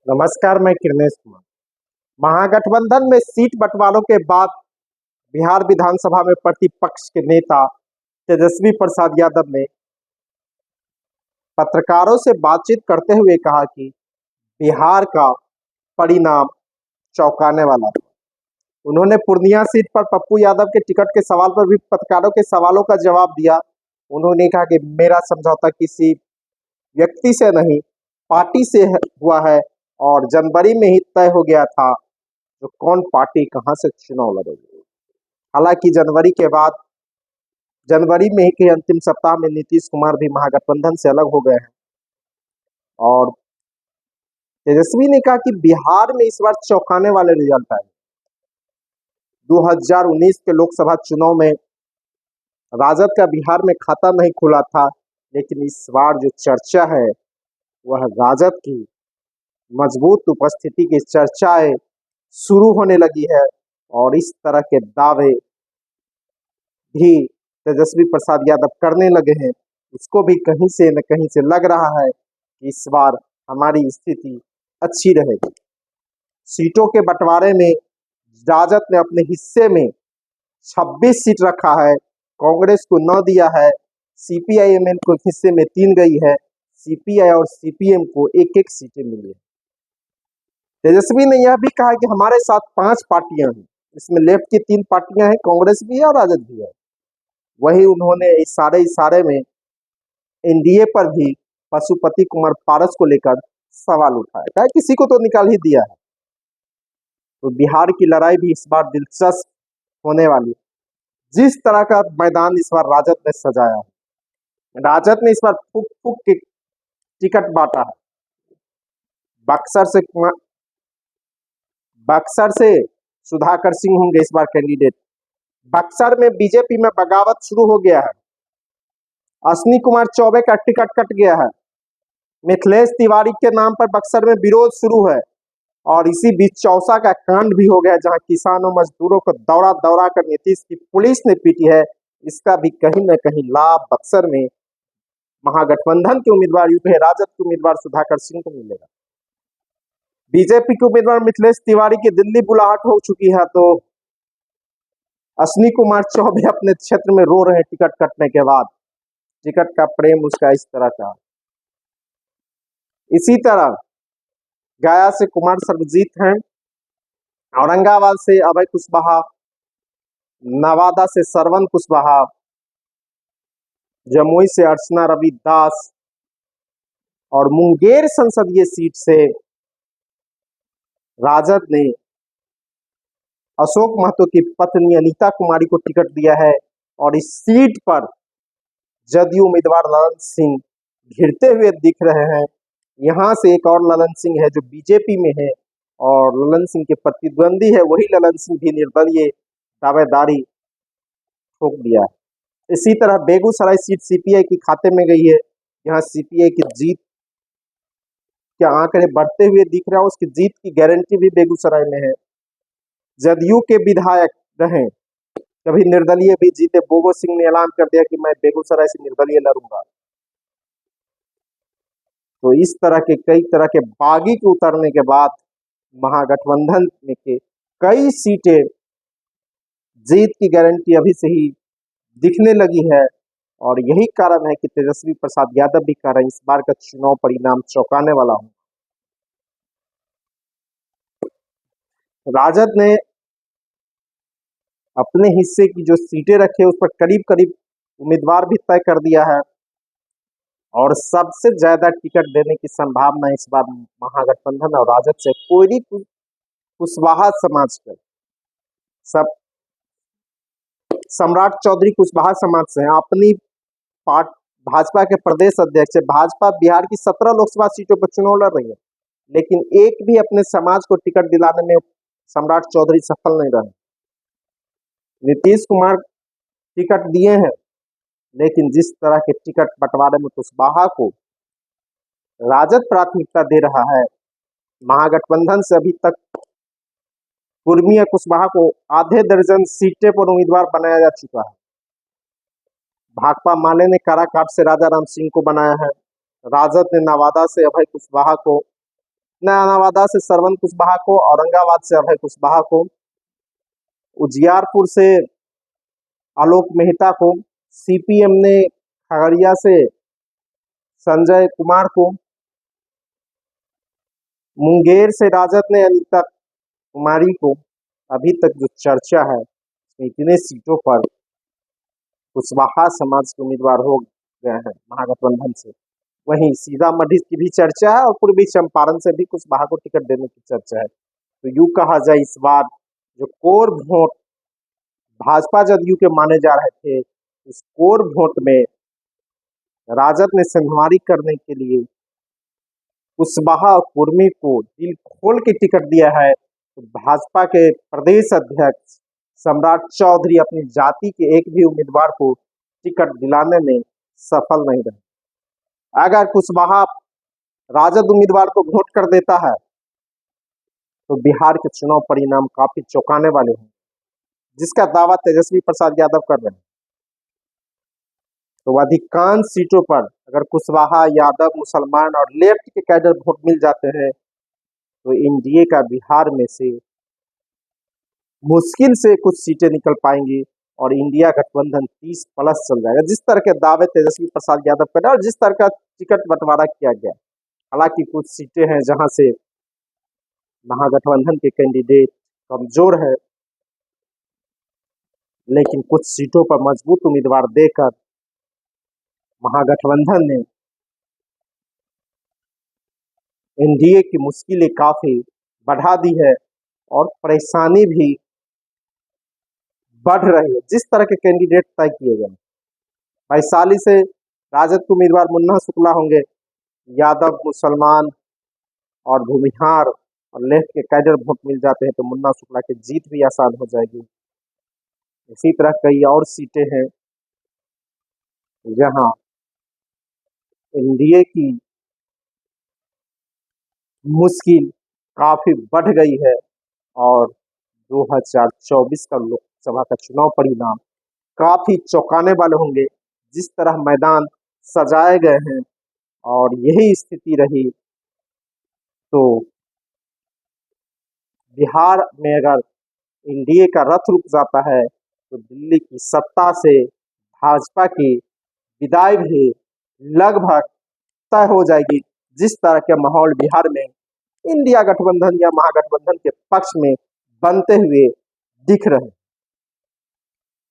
नमस्कार, मैं किरनेश कुमार। महागठबंधन में सीट बंटवारों के बाद बिहार विधानसभा में प्रतिपक्ष के नेता तेजस्वी प्रसाद यादव ने पत्रकारों से बातचीत करते हुए कहा कि बिहार का परिणाम चौंकाने वाला है। उन्होंने पूर्णिया सीट पर पप्पू यादव के टिकट के सवाल पर भी पत्रकारों के सवालों का जवाब दिया। उन्होंने कहा कि मेरा समझौता किसी व्यक्ति से नहीं, पार्टी से हुआ है और जनवरी में ही तय हो गया था तो कौन पार्टी कहां से चुनाव लड़ेगी। हालांकि जनवरी में ही के अंतिम सप्ताह में नीतीश कुमार भी महागठबंधन से अलग हो गए हैं और तेजस्वी ने कहा कि बिहार में इस बार चौंकाने वाले रिजल्ट आए। 2019 के लोकसभा चुनाव में राजद का बिहार में खाता नहीं खुला था, लेकिन इस बार जो चर्चा है वह राजद की मजबूत उपस्थिति की चर्चाएं शुरू होने लगी है और इस तरह के दावे भी तेजस्वी प्रसाद यादव करने लगे हैं। इसको भी कहीं से न कहीं से लग रहा है कि इस बार हमारी स्थिति अच्छी रहेगी। सीटों के बंटवारे में राजद ने अपने हिस्से में 26 सीट रखा है, कांग्रेस को 9 दिया है, सीपीआई-एमएल को हिस्से में 3 गई है, सीपीआई और सीपीएम को एक एक सीटें मिली है। तेजस्वी ने यह भी कहा कि हमारे साथ 5 पार्टियां हैं, इसमें लेफ्ट की 3 पार्टियां हैं, कांग्रेस भी है और राजद भी है। वही उन्होंने इशारे में एनडीए पर भी पशुपति कुमार पारस को लेकर सवाल उठाया, कहा किसी को तो निकाल ही दिया है। तो बिहार की लड़ाई भी इस बार दिलचस्प होने वाली है। जिस तरह का मैदान इस बार राजद ने सजाया है, राजद ने इस बार फूक फूक के टिकट बांटा है। बक्सर से सुधाकर सिंह होंगे इस बार कैंडिडेट। बक्सर में बीजेपी में बगावत शुरू हो गया है। अश्विनी कुमार चौबे का टिकट कट गया है। मिथिलेश तिवारी के नाम पर बक्सर में विरोध शुरू है और इसी बीच चौसा का कांड भी हो गया, जहां किसानों मजदूरों को दौड़ा दौड़ा कर नीतीश की पुलिस ने पीटी है। इसका भी कहीं न कहीं लाभ बक्सर में महागठबंधन के उम्मीदवार यूपी राजद के उम्मीदवार सुधाकर सिंह को मिलेगा। बीजेपी के उम्मीदवार मिथिलेश तिवारी की दिल्ली बुलाहट हो चुकी है, तो अश्विनी कुमार चौबे अपने क्षेत्र में रो रहे हैं टिकट कटने के बाद। टिकट का प्रेम उसका इस तरह का। इसी तरह गया से कुमार सर्वजीत हैं, औरंगाबाद से अभय कुशवाहा, नवादा से श्रवण कुशवाहा, जमुई से अर्चना रविदास और मुंगेर संसदीय सीट से राजद ने अशोक महतो की पत्नी अनीता कुमारी को टिकट दिया है और इस सीट पर जदयू उम्मीदवार ललन सिंह घिरते हुए दिख रहे हैं। यहाँ से एक और ललन सिंह है जो बीजेपी में है और ललन सिंह के प्रतिद्वंदी है, वही ललन सिंह भी निर्दलीय दावेदारी ठोक दिया है। इसी तरह बेगूसराय सीट सीपीआई के खाते में गई है। यहाँ सीपीआई की जीत के आंकड़े बढ़ते हुए दिख रहा है, उसकी जीत की गारंटी भी बेगूसराय में है। जदयू के विधायक रहे, कभी निर्दलीय भी जीते, बोगो सिंह ने ऐलान कर दिया कि मैं बेगूसराय से निर्दलीय लड़ूंगा। तो इस तरह के कई तरह के बागी के उतरने के बाद महागठबंधन में के कई सीटें जीत की गारंटी अभी से ही दिखने लगी है और यही कारण है कि तेजस्वी प्रसाद यादव भी कह रहे हैं इस बार का चुनाव परिणाम चौंकाने वाला हूं। राजद ने अपने हिस्से की जो सीटें रखे उस पर करीब करीब उम्मीदवार भी तय कर दिया है और सबसे ज्यादा टिकट देने की संभावना इस बार महागठबंधन और राजद से कोयरी कुशवाहा समाज के सब सम्राट चौधरी कुशवाहा समाज से हैं। अपनी पार्ट भाजपा के प्रदेश अध्यक्ष है। भाजपा बिहार की 17 लोकसभा सीटों पर चुनाव लड़ रही है, लेकिन एक भी अपने समाज को टिकट दिलाने में सम्राट चौधरी सफल नहीं रहे। नीतीश कुमार टिकट दिए हैं, लेकिन जिस तरह के टिकट बंटवारे में कुशवाहा को राजद प्राथमिकता दे रहा है, महागठबंधन से अभी तक कुर्मी कुशवाहा को आधे दर्जन सीटें पर उम्मीदवार बनाया जा चुका है। भाकपा माले ने काराकाट से राजा राम सिंह को बनाया है। राजद ने नवादा से अभय कुशवाहा को नवादा से श्रवण कुशवाहा को, औरंगाबाद से अभय कुशवाहा को, उजियारपुर से आलोक मेहता को, सीपीएम ने खगड़िया से संजय कुमार को, मुंगेर से राजद ने अनीता कुमारी को। अभी तक जो चर्चा है इतने सीटों पर कुशवाहा समाज के उम्मीदवार हो गए हैं महागठबंधन से। वहीं सीतामढ़ी की भी चर्चा है और पूर्वी चंपारण से भी कुशवाहा को टिकट देने की चर्चा है। तो यूं कहा जाए इस बार जो कोर वोट भाजपा जदयू के माने जा रहे थे, उस कोर वोट में राजद ने सिंहवारी करने के लिए कुशवाहा और कुर्मी को दिल खोल के टिकट दिया है। तो भाजपा के प्रदेश अध्यक्ष सम्राट चौधरी अपनी जाति के एक भी उम्मीदवार को टिकट दिलाने में सफल नहीं रहे। अगर कुशवाहा राजद उम्मीदवार को वोट कर देता है तो बिहार के चुनाव परिणाम काफी चौंकाने वाले हैं, जिसका दावा तेजस्वी प्रसाद यादव कर रहे हैं। तो अधिकांश सीटों पर अगर कुशवाहा, यादव, मुसलमान और लेफ्ट के कैडर वोट मिल जाते हैं तो एनडीए का बिहार में से मुश्किल से कुछ सीटें निकल पाएंगी और इंडिया गठबंधन 30+ चल जाएगा, जिस तरह के दावे तेजस्वी प्रसाद यादव कर रहे हैं और जिस तरह का टिकट बंटवारा किया गया। हालांकि कुछ सीटें हैं जहां से महागठबंधन के कैंडिडेट कमजोर है, लेकिन कुछ सीटों पर मजबूत उम्मीदवार देकर महागठबंधन ने एनडीए की मुश्किलें काफी बढ़ा दी है और परेशानी भी बढ़ रही है। जिस तरह के कैंडिडेट तय किए गए, वैशाली से राजद के उम्मीदवार मुन्ना शुक्ला होंगे, यादव, मुसलमान और भूमिहार और लेफ्ट के कैडर वोट मिल जाते हैं तो मुन्ना शुक्ला की जीत भी आसान हो जाएगी। इसी तरह कई और सीटें हैं जहां एनडीए की मुश्किल काफी बढ़ गई है और 2024 का लोकसभा का चुनाव परिणाम काफी चौंकाने वाले होंगे। जिस तरह मैदान सजाए गए हैं और यही स्थिति रही तो बिहार में अगर एनडीए का रथ रुक जाता है तो दिल्ली की सत्ता से भाजपा की विदाई भी लगभग तय हो जाएगी। जिस तरह के माहौल बिहार में इंडिया गठबंधन या महागठबंधन के पक्ष में बनते हुए दिख रहे हैं।